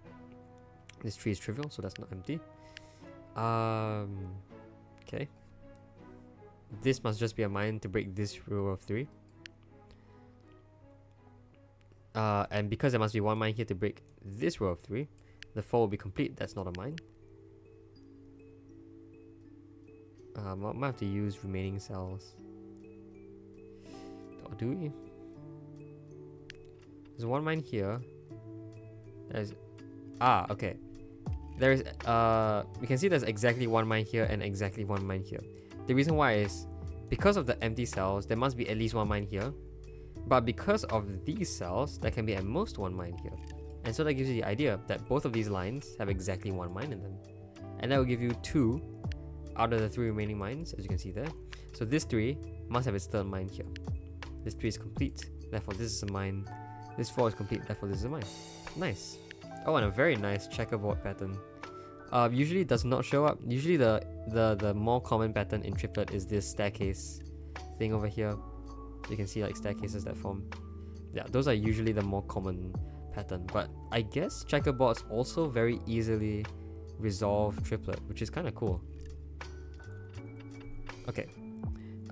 This tree is trivial, so that's not empty. Okay. This must just be a mine to break this row of 3. And because there must be 1 mine here to break this row of 3, the 4 will be complete. That's not a mine. I might have to use remaining cells. Or do we? There's 1 mine here. There's... okay. There's... we can see there's exactly 1 mine here and exactly 1 mine here. The reason why is because of the empty cells, there must be at least 1 mine here. But because of these cells, there can be at most 1 mine here. And so that gives you the idea that both of these lines have exactly 1 mine in them. And that will give you 2 out of the 3 remaining mines, as you can see there. So this 3 must have its third mine here. This 3 is complete, therefore this is a mine. This 4 is complete, therefore this is a mine. Nice. Oh, and a very nice checkerboard pattern. Usually it does not show up. Usually the more common pattern in triplet is this staircase thing over here. So you can see like staircases that form. Yeah, those are usually the more common pattern. But I guess checkerboards also very easily resolve triplet, which is kind of cool. Okay.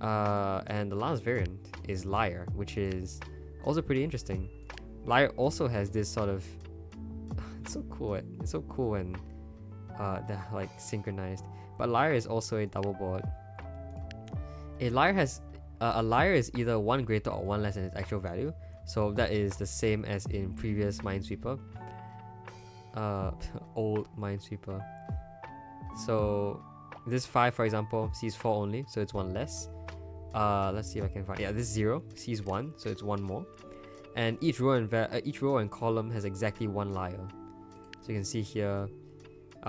And the last variant is Liar, which is also pretty interesting. Liar also has this sort of... it's so cool. It's so cool when they're like synchronized. But Liar is also a double board. A Liar has... a liar is either 1 greater or 1 less than its actual value. So that is the same as in previous Minesweeper. Old Minesweeper. So this 5, for example, sees 4 only, so it's 1 less. Let's see if I can find... yeah, this 0 sees 1, so it's 1 more. And each row and column has exactly 1 liar. So you can see here,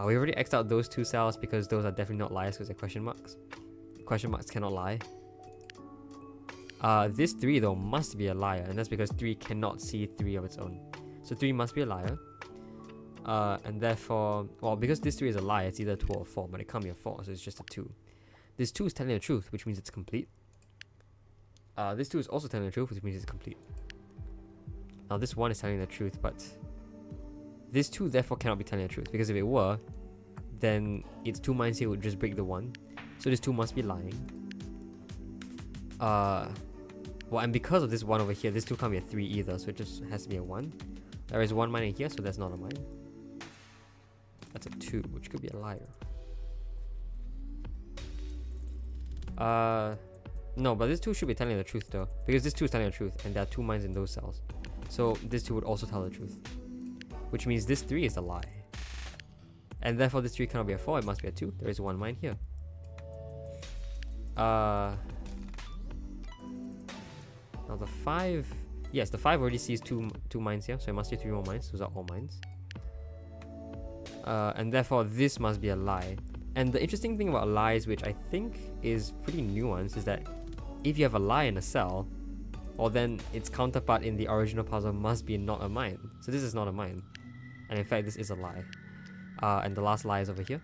we already X'd out those 2 cells because those are definitely not liars because they're question marks. Question marks cannot lie. This 3 though must be a liar, and that's because 3 cannot see 3 of its own. So 3 must be a liar. And therefore, well, because this 3 is a liar, it's either 2 or 4, but it can't be a 4, so it's just a 2. This 2 is telling the truth, which means it's complete. This 2 is also telling the truth, which means it's complete. Now this 1 is telling the truth, but this 2 therefore cannot be telling the truth, because if it were, then its 2 mines here would just break the 1. So this 2 must be lying. Well, and because of this 1 over here, this 2 can't be a 3 either, so it just has to be a 1. There is 1 mine in here, so that's not a mine. That's a 2, which could be a liar. No, but this 2 should be telling the truth though, because this 2 is telling the truth, and there are 2 mines in those cells. So this 2 would also tell the truth, which means this 3 is a lie. And therefore this 3 cannot be a 4, it must be a 2. There is 1 mine here. Now the 5... yes, the 5 already sees two mines here, so it must be 3 more mines. Those are all mines. And therefore this must be a lie. And the interesting thing about lies, which I think is pretty nuanced, is that if you have a lie in a cell, or then its counterpart in the original puzzle must be not a mine. So this is not a mine. And in fact, this is a lie. And the last lie is over here.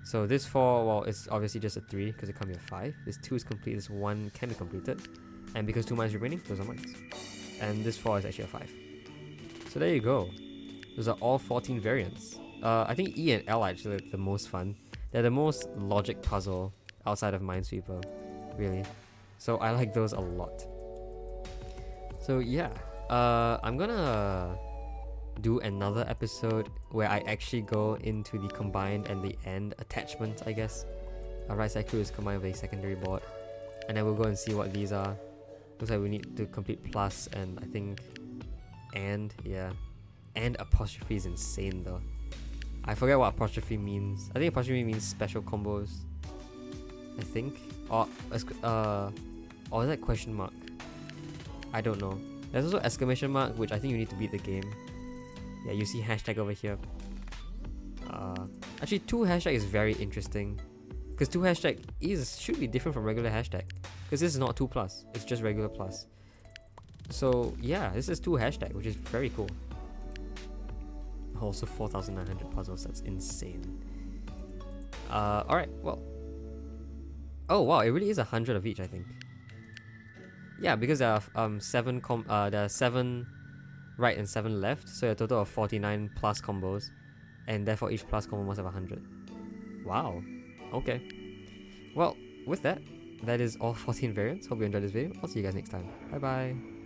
So this 4, well, it's obviously just a 3 because it can't be a 5. This 2 is complete, this 1 can be completed. And because 2 mines remaining, those are mines. And this 4 is actually a 5. So there you go. Those are all 14 variants. I think E and L are actually the most fun. They're the most logic puzzle outside of Minesweeper, really. So I like those a lot. So yeah, I'm gonna do another episode where I actually go into the combined and the AND attachment, I guess. Right side crew is combined with a secondary board. And then we'll go and see what these are. Looks like we need to complete plus and I think AND, yeah. And apostrophe is insane though. I forget what apostrophe means. I think apostrophe means special combos. I think. Or is that question mark? I don't know. There's also exclamation mark, which I think you need to beat the game. Yeah, you see hashtag over here. Actually, 2 hashtag is very interesting. Because 2 hashtag should be different from regular hashtag. Because this is not 2 plus, it's just regular plus. So yeah, this is 2 hashtag, which is very cool. Also 4,900 puzzles, that's insane. Alright, well. Oh wow, it really is 100 of each, I think. Yeah, because there are 7 right and 7 left, so a total of 49 plus combos, and therefore each plus combo must have 100. Wow. Okay. Well, with that, that is all 14 variants. Hope you enjoyed this video. I'll see you guys next time. Bye bye.